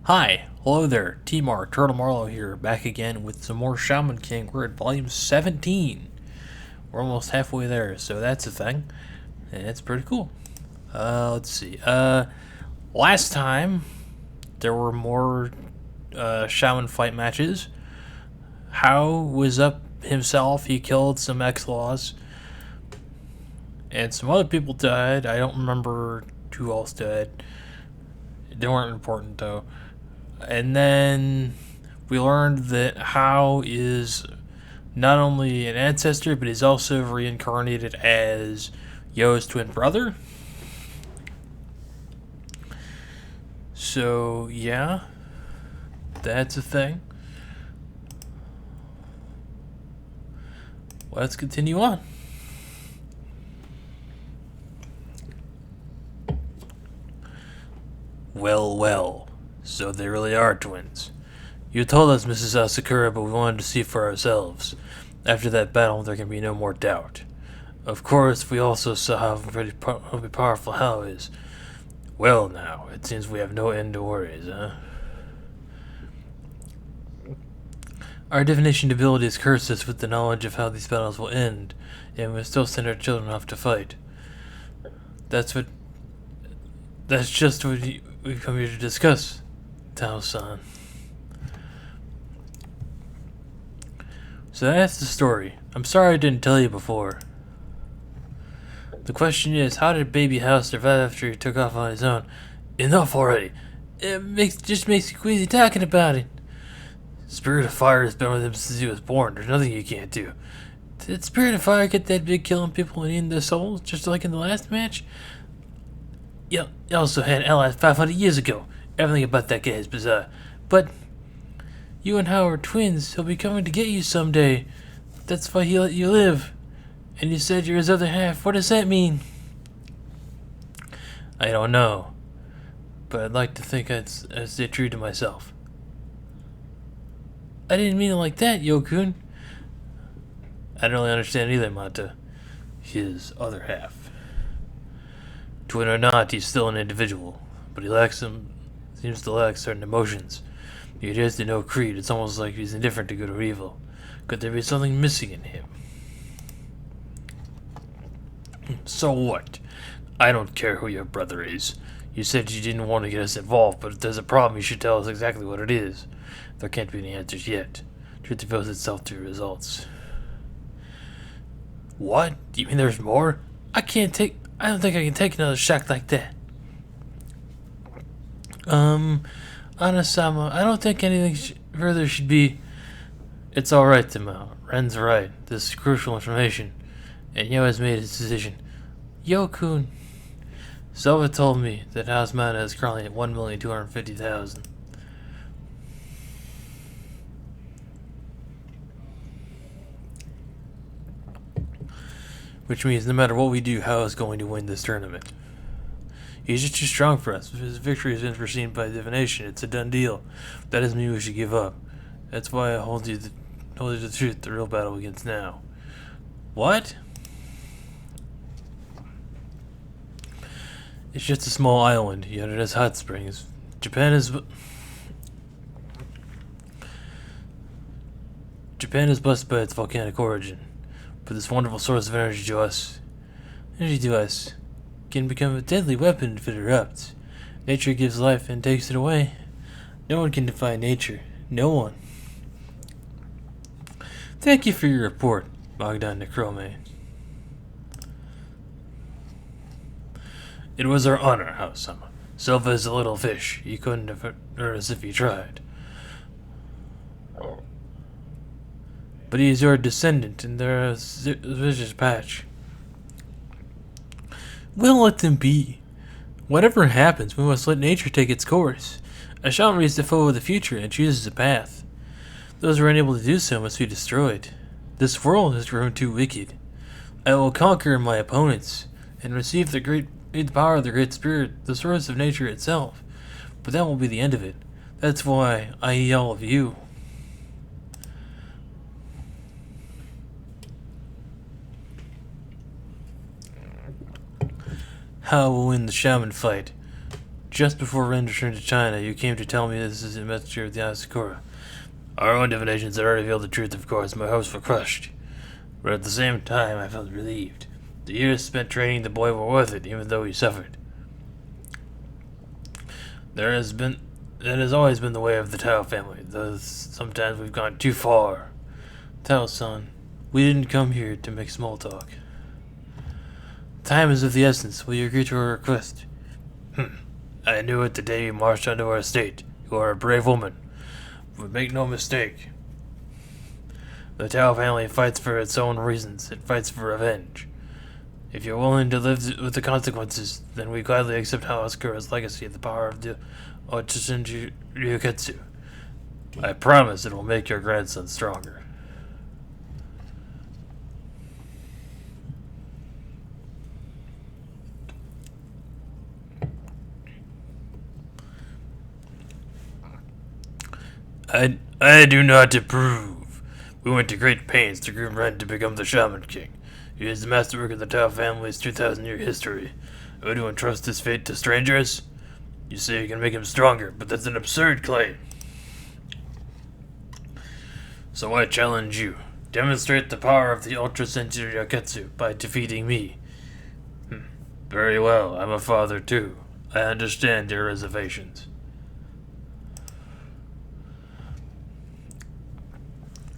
Hi, hello there, T-Mar, Turtle Marlowe here, back again with some more Shaman King. We're at volume 17. We're almost halfway there, so that's a thing. And it's pretty cool. Let's see. Last time, there were more Shaman fight matches. How was up himself, he killed some X-Laws. And some other people died. I don't remember who else died. They weren't important, though. And then we learned that How is not only an ancestor, but he's also reincarnated as Yo's twin brother. So, yeah, that's a thing. Let's continue on. Well, so they really are twins. You told us, Mrs. Asakura, but we wanted to see for ourselves. After that battle, there can be no more doubt. Of course, we also saw how very powerful Hal is. Well now, it seems we have no end to worries, huh? Our divination abilities curse us with the knowledge of how these battles will end, and we still send our children off to fight. That's just what we've come here to discuss, Tao-san. So that's the story. I'm sorry I didn't tell you before. The question is, how did Baby House survive after he took off on his own? Enough already. Just makes you queasy talking about it. Spirit of Fire has been with him since he was born. There's nothing you can't do. Did Spirit of Fire get that big, killing people and eating their souls, just like in the last match? Yeah, he also had allies 500 years ago. Everything about that guy is bizarre. But you and Howard are twins. He'll be coming to get you someday. That's why he let you live. And you said you're his other half. What does that mean? I don't know. But I'd like to think I'd stay true to myself. I didn't mean it like that, Yokun. I don't really understand either, Mata. His other half. Twin or not, he's still an individual. But seems to lack certain emotions. He adheres to no creed. It's almost like he's indifferent to good or evil. Could there be something missing in him? So what? I don't care who your brother is. You said you didn't want to get us involved, but if there's a problem, you should tell us exactly what it is. There can't be any answers yet. Truth reveals itself through results. What? Do you mean there's more? I don't think I can take another shock like that. Anasama, I don't think anything further should be... It's alright, Timao. Ren's right. This is crucial information. And Yo has made his decision. Yo-kun. Silva told me that House Mana is currently at 1,250,000. Which means no matter what we do, Hao is going to win this tournament. He's just too strong for us. If his victory has been foreseen by divination, it's a done deal. That doesn't mean we should give up. That's why I hold you the truth. The real battle begins now. What? It's just a small island, yet it has hot springs. Japan is blessed by its volcanic origin, but this wonderful source of energy to us, can become a deadly weapon if it erupts. Nature gives life and takes it away. No one can defy nature. No one. Thank you for your report, Bogdan Necrome. It was our honor, House-sama. Silva is a little fish. He couldn't have hurt us if he tried. But he is your descendant, and there is a vicious patch. We'll let them be. Whatever happens, we must let nature take its course. A shaman reads the foe of the future and chooses a path. Those who are unable to do so must be destroyed. This world has grown too wicked. I will conquer my opponents and receive the power of the Great Spirit, the source of nature itself. But that won't be the end of it. That's why I need all of you. How will win the shaman fight? Just before Ren returned to China, you came to tell me this is a messenger of the Asakura. Our own divinations had already revealed the truth, of course. My hopes were crushed. But at the same time, I felt relieved. The years spent training the boy were worth it, even though he suffered. That has always been the way of the Tao family, though sometimes we've gone too far. Tao-san, we didn't come here to make small talk. Time is of the essence. Will you agree to our request? I knew it the day you marched onto our estate. You are a brave woman. But make no mistake. The Tao family fights for its own reasons. It fights for revenge. If you're willing to live with the consequences, then we gladly accept Asakura's legacy of the power of the Ochisenji Ryuketsu. I promise it will make your grandson stronger. I do not approve. We went to great pains to groom Ren to become the Shaman King. He is the masterwork of the Tao family's 2,000-year history. Would you entrust his fate to strangers? You say you can make him stronger, but that's an absurd claim. So I challenge you. Demonstrate the power of the Ultra Senju Ryuketsu by defeating me. Very well, I'm a father too. I understand your reservations.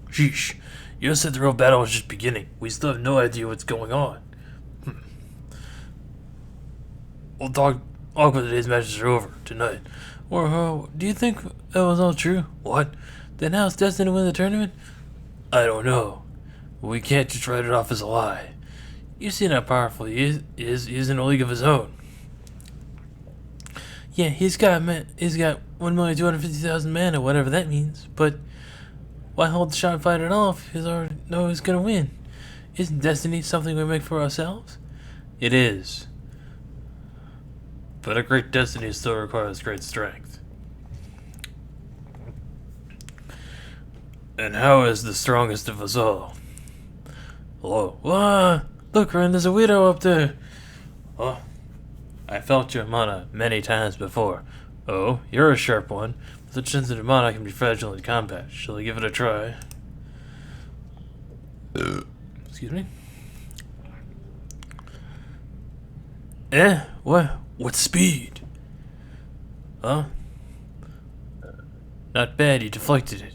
Sheesh. You said the real battle was just beginning. We still have no idea what's going on. We'll talk when today's matches are over, tonight. Or, do you think that was all true? What? Then how's destined to win the tournament? I don't know. We can't just write it off as a lie. You've seen how powerful he is. He's in a league of his own. Yeah, he's got 1,250,000 mana, whatever that means, but why hold the shot fight at all if he already know he's gonna win? Isn't destiny something we make for ourselves? It is. But a great destiny still requires great strength. And how is the strongest of us all? Hello? Look, Ren, there's a widow up there. Oh, I felt your mana many times before. Oh, you're a sharp one. The sensitive mana can be fragile in combat. Shall I give it a try? Excuse me? What speed? Huh? Not bad, you deflected it.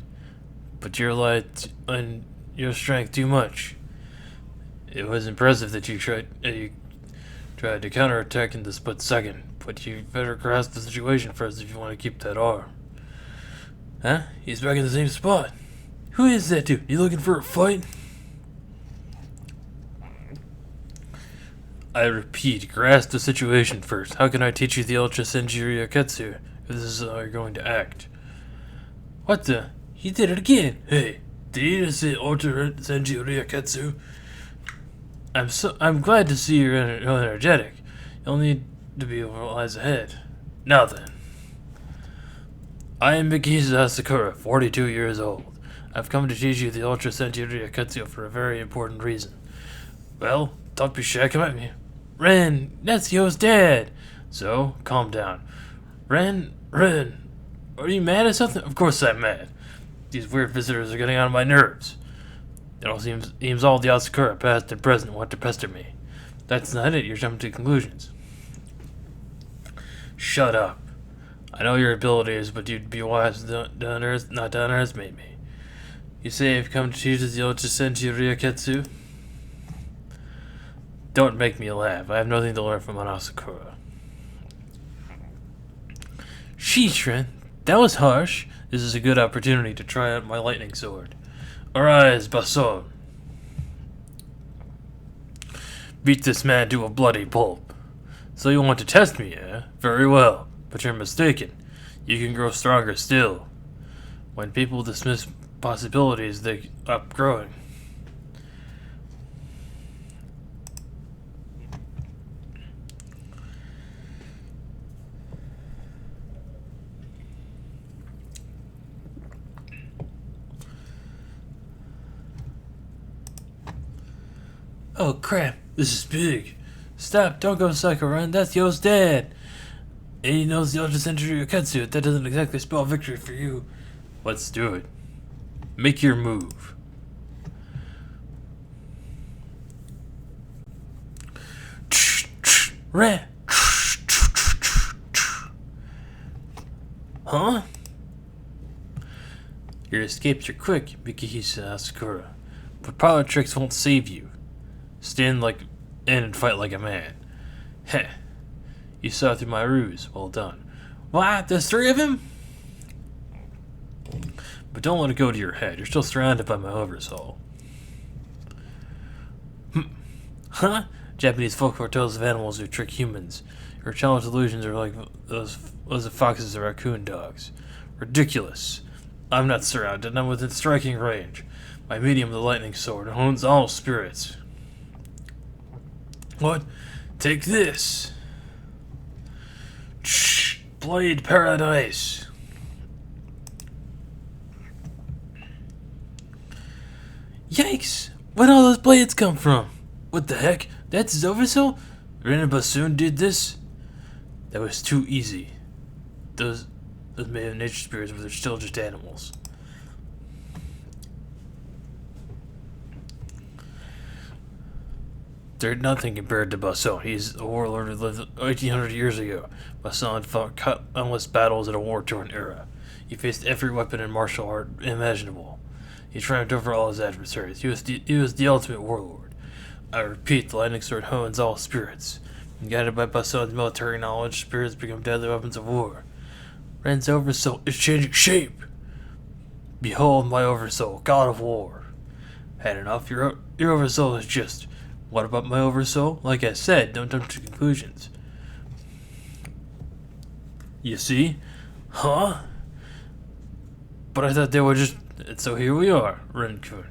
But you relied on your strength too much. It was impressive that you tried to counterattack in the split second, but you better grasp the situation first if you want to keep that arm. Huh? He's back in the same spot. Who is that dude? You looking for a fight? I repeat, grasp the situation first. How can I teach you the Ultra Senju Ryuketsu if this is how you're going to act? What the? He did it again. Hey, did you just say Ultra Senju Ryuketsu? I'm glad to see you're energetic. You'll need to be eyes ahead. Now then. I am Mikisa Asakura, 42 years old. I've come to teach you the Ultra Senju Ryuketsu for a very important reason. Well, don't be shy, come at me. Ren, that's Yo's dad. So, calm down. Ren, are you mad at something? Of course I'm mad. These weird visitors are getting on my nerves. It all seems all the Asakura, past and present, want to pester me. That's not it, you're jumping to conclusions. Shut up. I know your abilities, but you'd be wise not to underestimate me. You say I've come to teach the Ultra Senju Ryuketsu? Don't make me laugh. I have nothing to learn from an Asakura. Sheesh, Ren. That was harsh. This is a good opportunity to try out my lightning sword. Arise, Basson. Beat this man to a bloody pulp. So you want to test me, eh? Very well. But you're mistaken. You can grow stronger still. When people dismiss possibilities, they stop growing. Oh crap, this is big. Stop, don't go psycho, Ren. That's Yo's dad. And he knows the Ultra Century Akatsu. That doesn't exactly spell victory for you. Let's do it. Make your move. Huh? Your escapes are quick, Mikihisa Asakura. But parlor tricks won't save you. Stand like in and fight like a man. Heh. You saw through my ruse. Well done. What? There's 3 of him? But don't let it go to your head. You're still surrounded by my oversoul. Huh? Japanese folklore tells of animals who trick humans. Your child's illusions are like those of foxes or raccoon dogs. Ridiculous. I'm not surrounded. I'm within striking range. My medium, the lightning sword, owns all spirits. What? Take this. Blade Paradise. Yikes! Where'd all those blades come from? What the heck? That's his oversoul? Ren Bassoon did this? That was too easy. Those may have nature spirits, but they're still just animals. They're nothing compared to Bassoon. He's a warlord who lived 1800 years ago. Bassoon fought countless battles in a war-torn era. He faced every weapon and martial art imaginable. He triumphed over all his adversaries. He was the ultimate warlord. I repeat, the lightning sword hones all spirits. And guided by Bassoon's military knowledge, spirits become deadly weapons of war. Ren's oversoul is changing shape. Behold my oversoul, god of war. Had enough? Your oversoul is just... What about my oversoul? Like I said, don't jump to conclusions. You see? Huh? But I thought they were just... And so here we are, Ren-kun.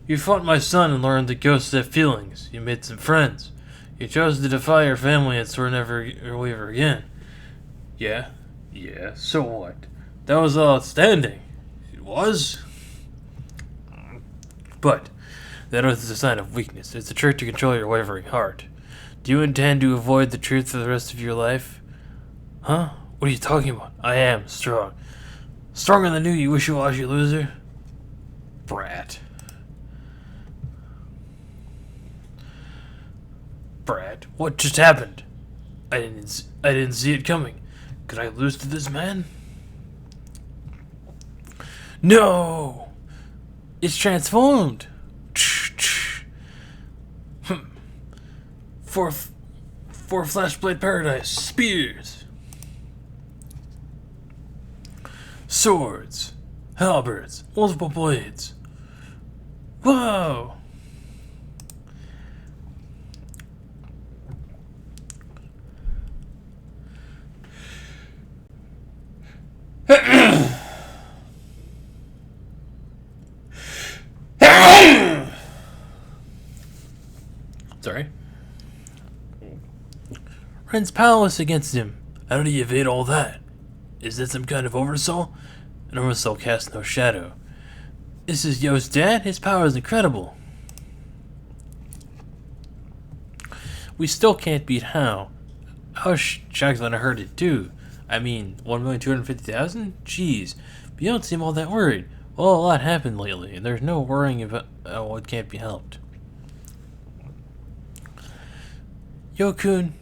You fought my son and learned that ghosts have feelings. You made some friends. You chose to defy your family and swore never to waver again. Yeah, so what? That was all outstanding. It was? But that was a sign of weakness. It's a trick to control your wavering heart. Do you intend to avoid the truth for the rest of your life? Huh? What are you talking about? I am strong. Stronger than you wishy-washy loser. Brat. What just happened? I didn't see it coming. Could I lose to this man? No! It's transformed! Four Flashblade Paradise spears, swords, halberds, multiple blades. Whoa! Sorry. Ren's powerless against him. How did he evade all that? Is that some kind of oversoul? An oversoul casts no shadow. This is Yo's dad? His power is incredible. We still can't beat How. I was shocked when I heard it too. I mean, 1,250,000? Jeez. But you don't seem all that worried. Well, a lot happened lately, and there's no worrying about what can't be helped. Yo-kun,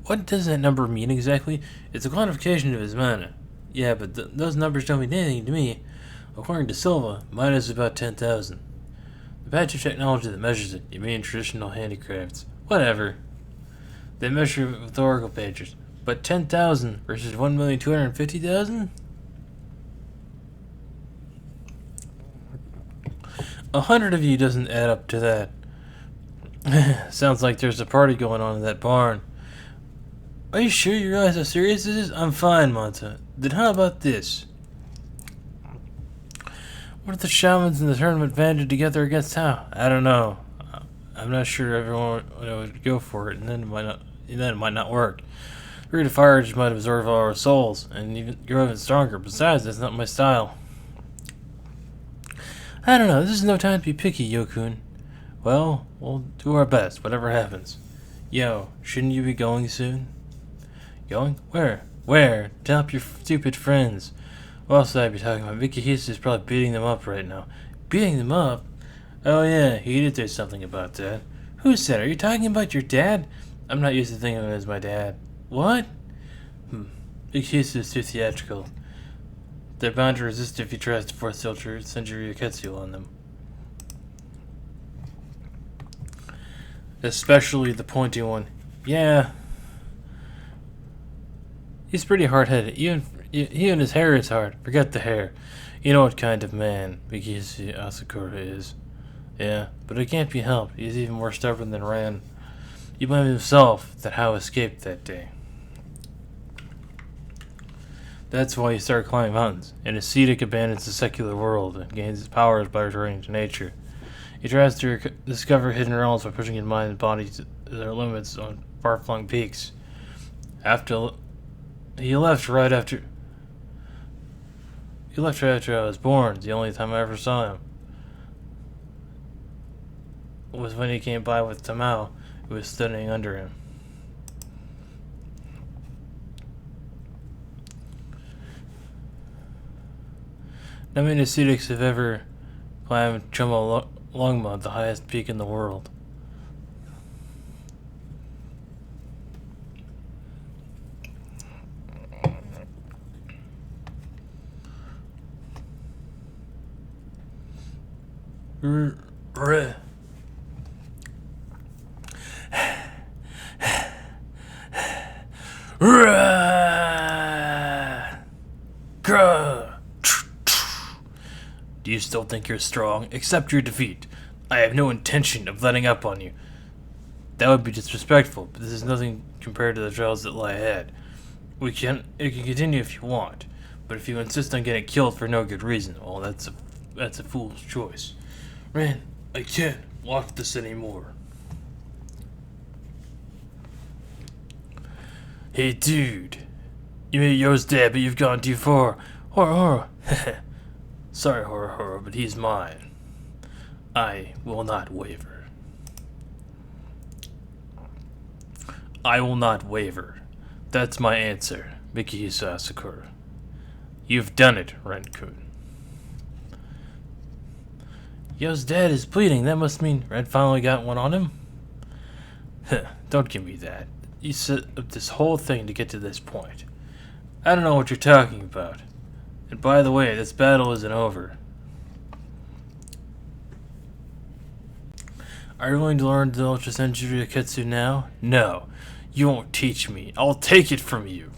what does that number mean exactly? It's a quantification of his mana. Yeah, but those numbers don't mean anything to me. According to Silva, mine is about 10,000. The patch of technology that measures it, you mean traditional handicrafts. Whatever. They measure it with oracle pages. But 10,000 versus 1,250,000? 100 of you doesn't add up to that. Sounds like there's a party going on in that barn. Are you sure you realize how serious this is? I'm fine, Monta. Then how about this? What if the shamans in the tournament banded together against How? I don't know. I'm not sure everyone would go for it, and then it might not work. The Rite of Fire just might absorb all our souls, and even grow even stronger. Besides, that's not my style. I don't know. This is no time to be picky, Yo-kun. Well, we'll do our best, whatever happens. Yo, shouldn't you be going soon? Going? Where? Where? To help your stupid friends. What else would I be talking about? Mickey Heath is probably beating them up right now. Beating them up? Oh yeah, he did say something about that. Who said? Are you talking about your dad? I'm not used to thinking of him as my dad. What? Mickey Heath is too theatrical. They're bound to resist if he tries to force Senjuro Ketsu on them. Especially the pointy one. Yeah. He's pretty hard-headed. Even his hair is hard. Forget the hair. You know what kind of man Mikishi Asakura is. Yeah, but it can't be helped. He's even more stubborn than Ran. He blamed himself that Hao escaped that day. That's why he started climbing mountains. An ascetic abandons the secular world and gains his powers by returning to nature. He tries to discover hidden realms by pushing his mind and body to their limits on far-flung peaks. He left right after I was born. The only time I ever saw him was when he came by with Tamao, who was studying under him. Not many ascetics have ever climbed Chomolungma, the highest peak in the world. Do you still think you're strong? Accept your defeat. I have no intention of letting up on you. That would be disrespectful, but this is nothing compared to the trials that lie ahead. It can continue if you want, but if you insist on getting killed for no good reason, well, that's a fool's choice. Ran, I can't walk this anymore. Hey, dude. You made yours dead, but you've gone too far. Horror. Sorry, Horror, but he's mine. I will not waver. I will not waver. That's my answer, Mikihisa Asakura. You've done it, Ren-kun. Yo's dad is bleeding. That must mean Ren finally got one on him? Don't give me that. You set up this whole thing to get to this point. I don't know what you're talking about. And by the way, this battle isn't over. Are you willing to learn the Ultra Senjuro Ketsu now? No. You won't teach me. I'll take it from you.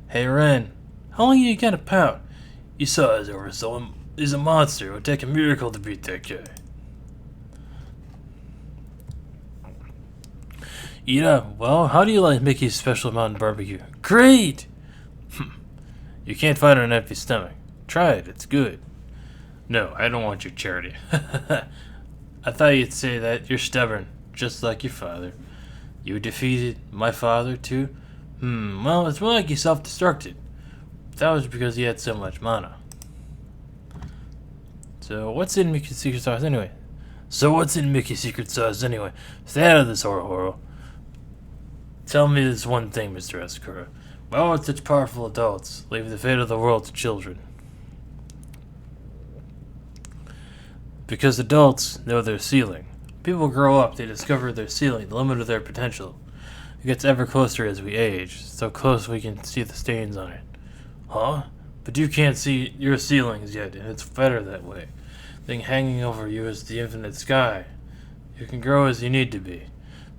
Hey Ren, how long you gotta pout? You saw his over, so he's a monster. It would take a miracle to beat that guy. Yeah, well, how do you like Mickey's special mountain barbecue? Great! You can't fight on an empty stomach. Try it, it's good. No, I don't want your charity. I thought you'd say that. You're stubborn, just like your father. You defeated my father, too? Well, it's more like he self-destructed. That was because he had so much mana. So, what's in Mickey's secret sauce anyway? Stay out of this, Horo. Tell me this one thing, Mr. Asakura. Why would such powerful adults leave the fate of the world to children? Because adults know their ceiling. People grow up, they discover their ceiling, the limit of their potential. It gets ever closer as we age, so close we can see the stains on it. Huh? But you can't see your ceilings yet, and it's better that way. The thing hanging over you is the infinite sky. You can grow as you need to be.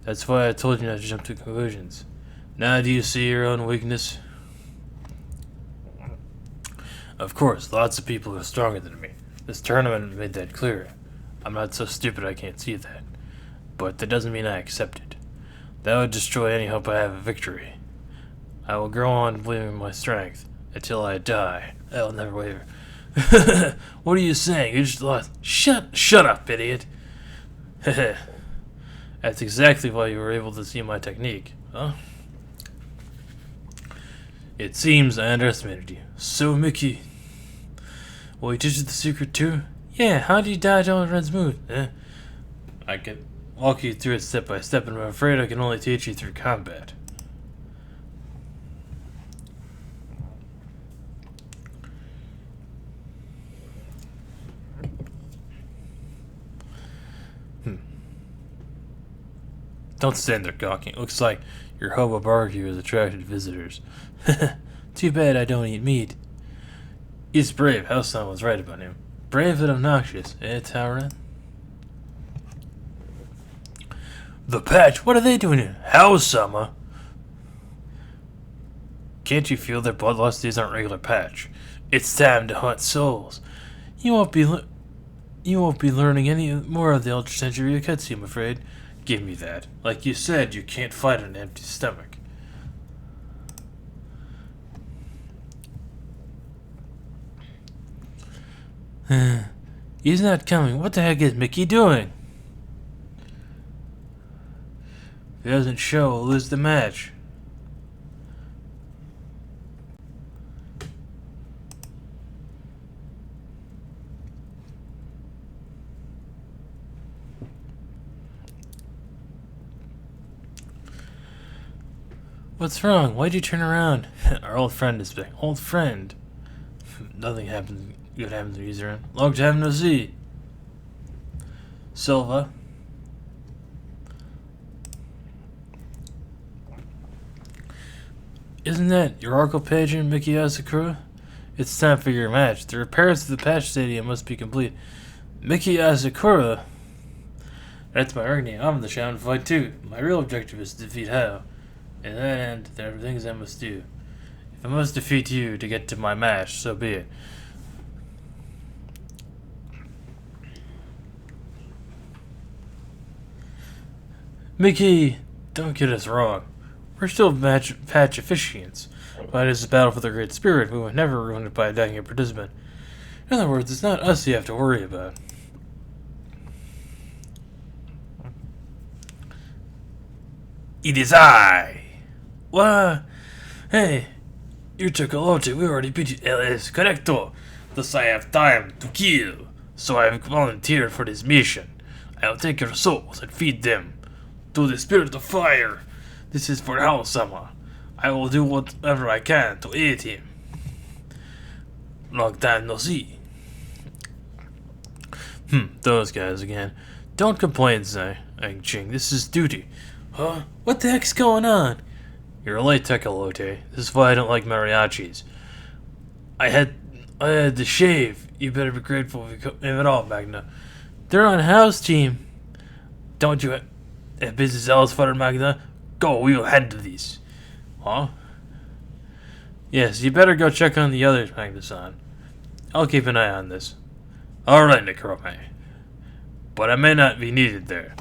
That's why I told you not to jump to conclusions. Now do you see your own weakness? Of course, lots of people are stronger than me. This tournament made that clear. I'm not so stupid I can't see that. But that doesn't mean I accept it. That would destroy any hope I have of victory. I will go on believing in my strength until I die. I will never waver. What are you saying? You just lost. Shut up, idiot. That's exactly why you were able to see my technique, huh? It seems I underestimated you. So, Mickey, will you teach you the secret too? Yeah, how do you dodge all Ren's moves? I can walk you through it step by step, and I'm afraid I can only teach you through combat. Don't stand there gawking. It looks like your hobo barbecue has attracted visitors. Too bad I don't eat meat. He's brave. House-sama was right about him. Brave and obnoxious, eh, Tauren? The patch? What are they doing here? House-sama? Can't you feel their bloodlust? These aren't regular patch. It's time to hunt souls. You won't be learning any more of the Ultra Century Akatsuki, I'm afraid. Give me that. Like you said, you can't fight on an empty stomach. He's not coming. What the heck is Mickey doing? If he doesn't show, we'll lose the match. What's wrong? Why'd you turn around? Our old friend is back. Old friend. Nothing happens. Good happens when he's around. Long time no see. Silva. Isn't that your Oracle Pageant, Mickey Asakura? It's time for your match. The repairs to the patch stadium must be complete. Mickey Asakura? That's my ring name. I'm in the Shaman fight too. My real objective is to defeat Hao. In that end, there are things I must do. If I must defeat you to get to my match, so be it. Mickey, don't get us wrong. We're still patch officiants. But it is a battle for the Great Spirit. We would never ruin it by attacking a participant. In other words, it's not us you have to worry about. It is I! What? Hey, you took a lot. We already beat you. El es correcto. Thus I have time to kill. So I have volunteered for this mission. I will take your souls and feed them to the spirit of fire. This is for Hao-sama. I will do whatever I can to aid him. Long time no see. Those guys again. Don't complain, Zai. Ching. This is duty. Huh? What the heck's going on? You're late, Tekalote. This is why I don't like mariachis. I had to shave. You better be grateful if you come at all, Magna. They're on House team. Don't you have business else, Father Magna? Go, we will handle these. Huh? Yes, you better go check on the others, Magna-san. I'll keep an eye on this. Alright, Nikrome. But I may not be needed there.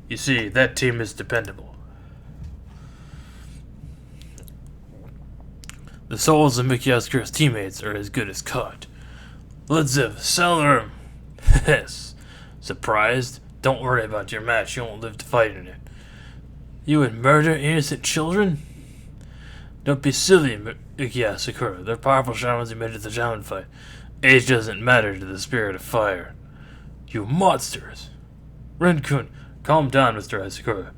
You see, that team is dependable. The souls of Mickey Asakura's teammates are as good as caught. Ludzev, Celerum. Yes. Surprised? Don't worry about your match. You won't live to fight in it. You would murder innocent children? Don't be silly, Mickey Asakura. They're powerful shamans who made it to the shaman fight. Age doesn't matter to the spirit of fire. You monsters! Ren-kun, calm down, Mr. Asakura.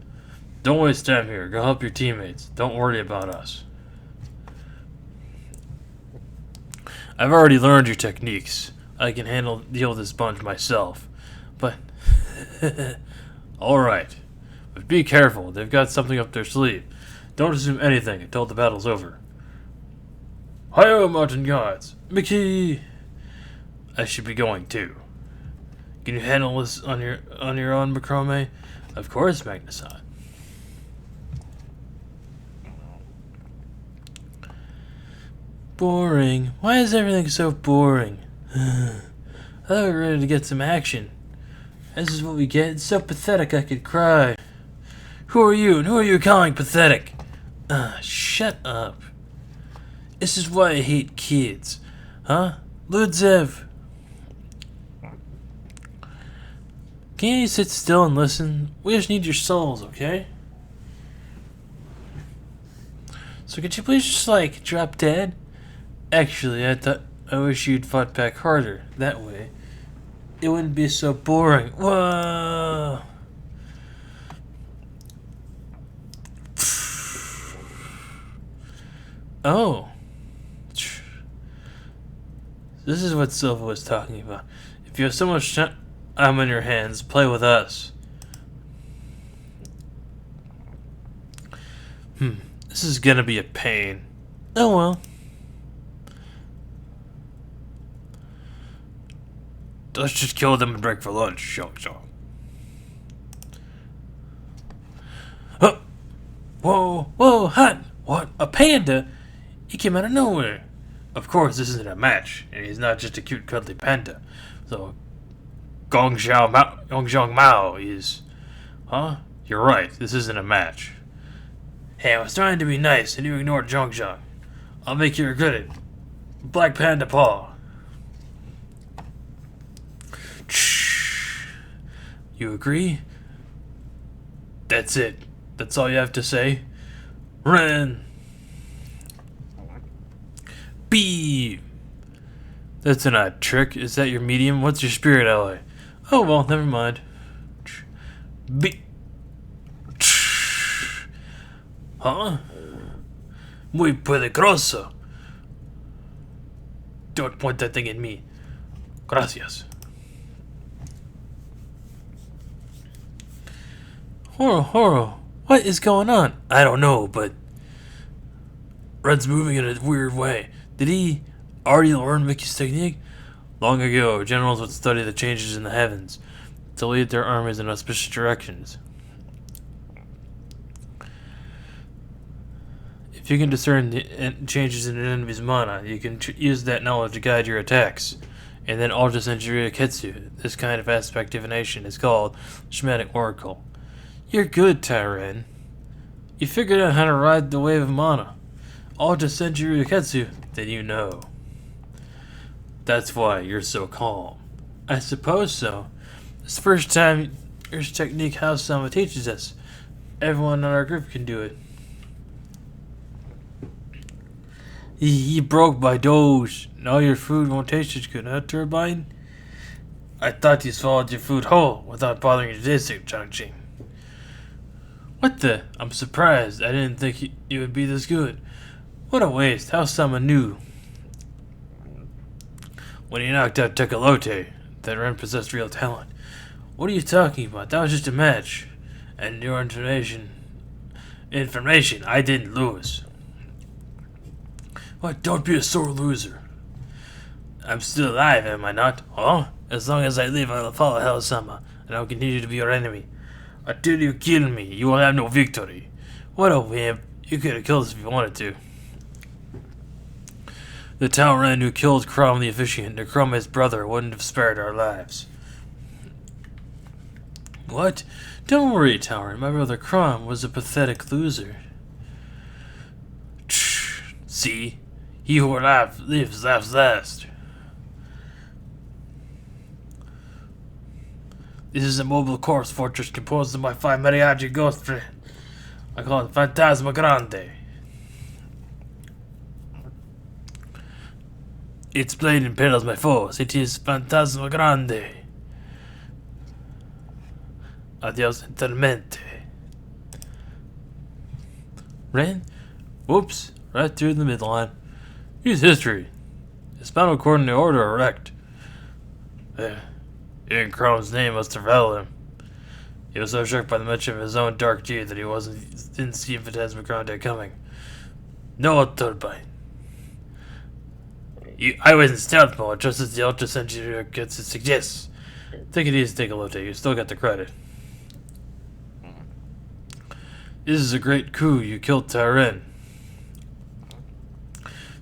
Don't waste time here. Go help your teammates. Don't worry about us. I've already learned your techniques. I can deal with this bunch myself. But... Alright. But be careful. They've got something up their sleeve. Don't assume anything until the battle's over. Hi-yo, mountain gods! Mickey! I should be going too. Can you handle this on your own, Macrame? Of course, Magna-san. Boring. Why is everything so boring? I thought we were ready to get some action. This is what we get. It's so pathetic I could cry. Who are you, and who are you calling pathetic? Shut up. This is why I hate kids. Huh? Ludzev. Can you sit still and listen? We just need your souls, okay? So could you please just, like, drop dead? Actually, I wish you'd fought back harder. That way, it wouldn't be so boring. Whoa! Oh. This is what Silva was talking about. If you have so much time in your hands, play with us. This is gonna be a pain. Oh well. Let's just kill them and break for lunch, Shang. Oh! Whoa, hot! What? A panda? He came out of nowhere. Of course, this isn't a match, and he's not just a cute, cuddly panda. So, Gong Mao is... Huh? You're right, this isn't a match. Hey, I was trying to be nice, and you ignored Zhong. I'll make you regret it. Black Panda Paw. You agree? That's it. That's all you have to say? Ren! B! That's an odd trick. Is that your medium? What's your spirit ally? Oh, well, never mind. B. Huh? Muy peligroso. Don't point that thing at me. Gracias. Horo, what is going on? I don't know, but Red's moving in a weird way. Did he already learn Mickey's technique? Long ago, generals would study the changes in the heavens to lead their armies in auspicious directions. If you can discern the changes in an enemy's mana, you can use that knowledge to guide your attacks. And then Ultra Senjutsu Ketsu. This kind of aspect divination is called Shamanic Oracle. You're good, Tyren. You figured out how to ride the wave of mana. Ultra Senjutsu Ketsu, then you know. That's why you're so calm. I suppose so. It's the first time your technique House Sama teaches us. Everyone in our group can do it. He broke by Doge. Now your food won't taste as good, huh, Turbine? I thought you swallowed your food whole without bothering to taste it, Changqing. What the? I'm surprised. I didn't think you would be this good. What a waste. How Sama knew. When he knocked out Tecalote, that Ren possessed real talent. What are you talking about? That was just a match. And your information, I didn't lose. What? Don't be a sore loser. I'm still alive, am I not? Huh? As long as I live, I will follow Hell Sama, and I will continue to be your enemy. Until you kill me, you will have no victory. What a wimp. You could have killed us if you wanted to. The Tauren who killed Crom the Officiant and Crom his brother wouldn't have spared our lives. What? Don't worry, Tauren. My brother Crom was a pathetic loser. See? He who lives laughs last. This is a mobile corpse fortress composed of my 5 mariachi ghost friend. I call it Fantasma Grande. Its blade impales my foes. It is Fantasma Grande. Adios eternamente. Ren? Whoops. Right through the midline. Use history. His spinal cord and the order are wrecked. Even Chrome's name must have rattled him. He was so shocked by the mention of his own dark deed that he didn't see Fantasma Grande coming. No Turbine. I was in stealth mode, just as the Ultra Senjutsu gets it suggests. Take it easy, Tecalote. You still got the credit. This is a great coup. You killed Tyren.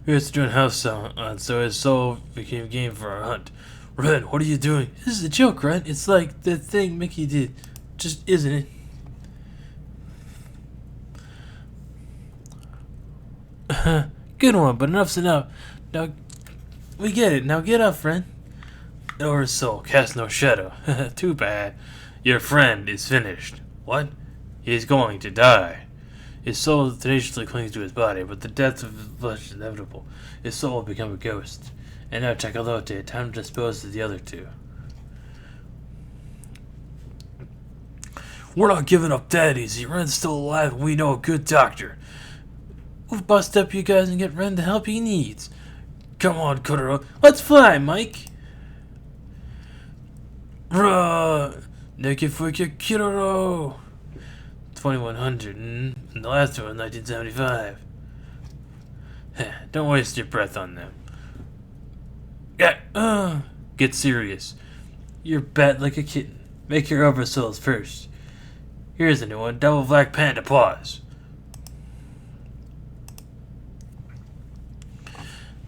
We were doing house sound, so his soul became game for our hunt. Ren, what are you doing? This is a joke, right? It's like the thing Mickey did. Just isn't it? Good one, but enough's enough. Now, we get it. Now get up, friend. Over his soul, cast no shadow. Too bad. Your friend is finished. What? He is going to die. His soul tenaciously clings to his body, but the death of his flesh is inevitable. His soul will become a ghost. And now, Tecalote, time to dispose of the other two. We're not giving up that easy. Ren's still alive, and we know a good doctor. We'll bust up you guys and get Ren the help he needs. Come on, Kotaro. Let's fly, Mike. Rah! Nekifuki Kiroro. 2100. And the last one in 1975. Don't waste your breath on them. Yeah, get serious. You're bat like a kitten. Make your oversouls first. Here's a new one, double black panda paws.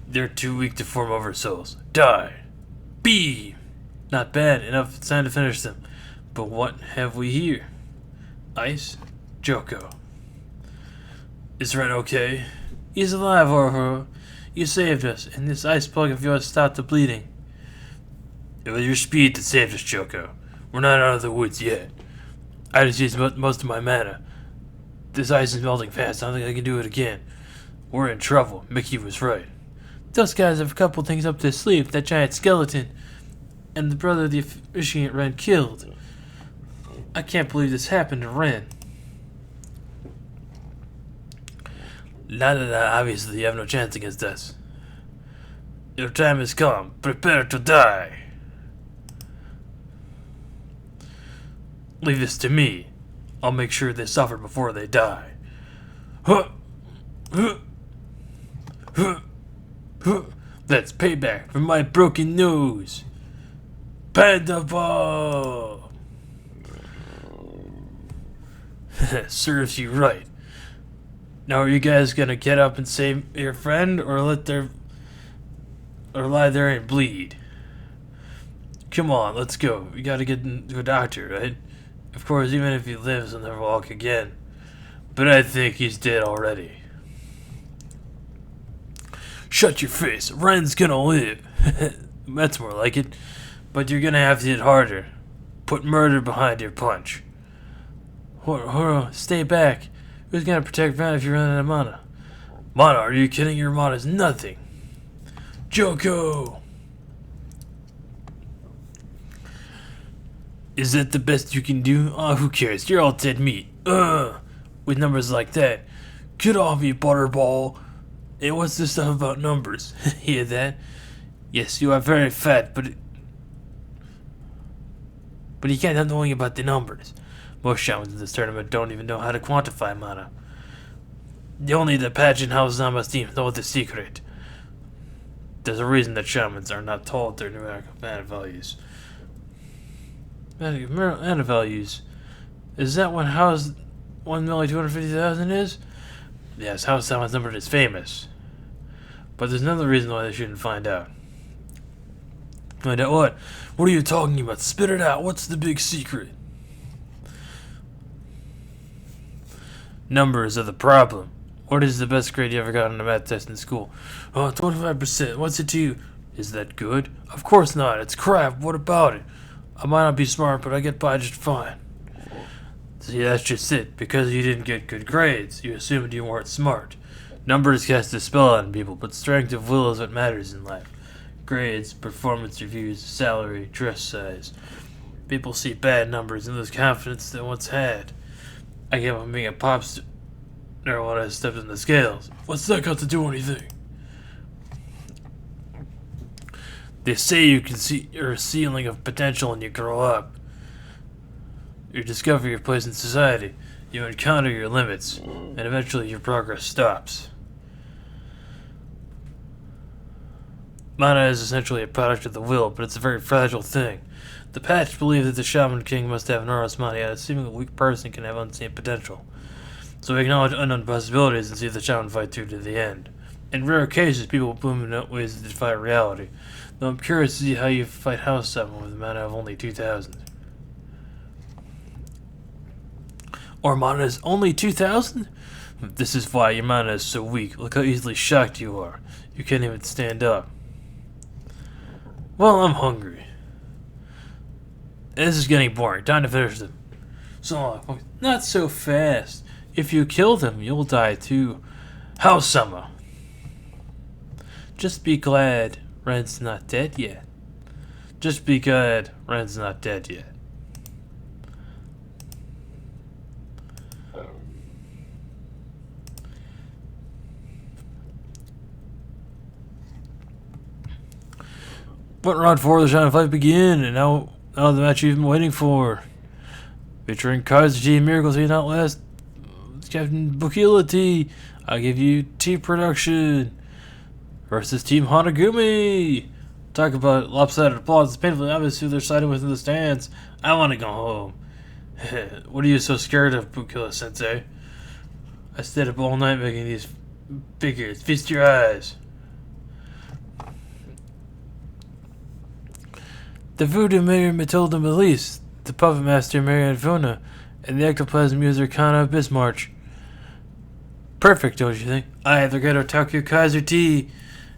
They're too weak to form oversouls. Die. B. Not bad. Enough. It's time to finish them. But what have we here? Ice? Joko. Is Ren okay? He's alive, Oro. You saved us, and this ice plug of yours stopped the bleeding. It was your speed that saved us, Joko. We're not out of the woods yet. I just used most of my mana. This ice is melting fast. I don't think I can do it again. We're in trouble. Mickey was right. Those guys have a couple things up their sleeve. That giant skeleton and the brother the officiant Ren killed. I can't believe this happened to Ren. Obviously you have no chance against us. Your time has come. Prepare to die. Leave this to me. I'll make sure they suffer before they die. That's payback for my broken nose. Panda ball. Serves you right. Now are you guys gonna get up and save your friend, or lie there and bleed? Come on, let's go. We gotta get to a doctor, right? Of course, even if he lives, he'll never walk again. But I think he's dead already. Shut your face. Ren's gonna live. That's more like it. But you're gonna have to hit harder. Put murder behind your punch. Horo, stay back. Who's gonna protect Ren if you run out of mana? Mana, are you kidding? Your mana's nothing. Joko! Is that the best you can do? Oh, who cares? You're all dead meat. With numbers like that. Get off me, butterball. Hey, what's this stuff about numbers? Hear that? Yes, you are very fat, but you can't help knowing about the numbers. Most shamans in this tournament don't even know how to quantify mana. Only the pageant house Zama's team know the secret. There's a reason that shamans are not told their numerical mana values. Mana values? Is that what house 1,250,000 is? Yes, House Zama's number is famous. But there's another reason why they shouldn't find out. Find out what? What are you talking about? Spit it out. What's the big secret? Numbers are the problem. What is the best grade you ever got on a math test in school? Oh, 25%. What's it to you? Is that good? Of course not. It's crap. What about it? I might not be smart, but I get by just fine. See, that's just it. Because you didn't get good grades, you assumed you weren't smart. Numbers cast a spell on people, but strength of will is what matters in life. Grades, performance reviews, salary, dress size. People see bad numbers and lose confidence they once had. I gave up being a pop star when I stepped in the scales. What's that got to do with anything? They say you can see your ceiling of potential when you grow up. You discover your place in society. You encounter your limits, and eventually your progress stops. Mana is essentially a product of the will, but it's a very fragile thing. The Patch believe that the Shaman King must have enormous mana, yet a seemingly weak person can have unseen potential. So we acknowledge unknown possibilities and see the Shaman fight through to the end. In rare cases, people boom in ways that defy reality. Though I'm curious to see how you fight House Shaman with a mana of only 2,000. Or mana is only 2,000? This is why your mana is so weak. Look how easily shocked you are. You can't even stand up. Well, I'm hungry. This is getting boring. Time to finish them. So, not so fast. If you kill them, you'll die too. How Sama? Just be glad Ren's not dead yet. Just be glad Ren's not dead yet. But round 4 of the Shaman fight begin, and now the match you've been waiting for. Featuring cards of Team Miracles, he not last Captain Bukila T. I'll give you T production. Versus Team Hanagumi. Talk about lopsided applause. It's painfully obvious who they're siding with in the stands. I want to go home. What are you so scared of, Bukila Sensei? I stayed up all night making these figures. Feast your eyes. The Voodoo Mayor Matilda Melise, the Puppet Master Marianne Vona, and the Ectoplasm User Kana Bismarck. Perfect, don't you think? I have the great Otaku Kaiser T.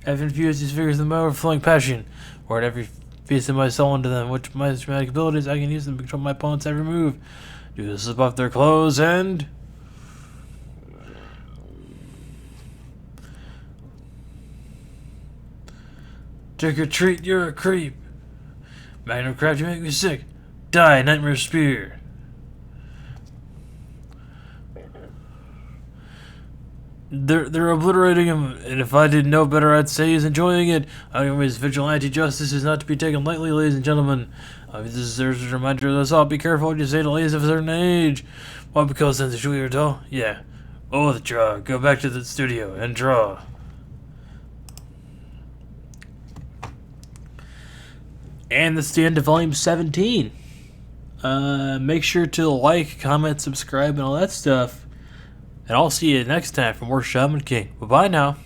I've infused these figures with my overflowing passion, poured every piece of my soul into them. With my dramatic abilities, I can use them to control my opponent's every move. Do this slip off their clothes and... Trick or treat, you're a creep. Magnum Craft, you make me sick. Die, Nightmare Spear. They're obliterating him, and if I didn't know better, I'd say he's enjoying it. His vigilante justice is not to be taken lightly, ladies and gentlemen. This serves as a reminder to us all, be careful what you say to ladies of a certain age. Why, because since the you're tall? Yeah. Oh, the draw. Go back to the studio and draw. And that's the end of Volume 17. Make sure to like, comment, subscribe, and all that stuff. And I'll see you next time for more Shaman King. Bye-bye now.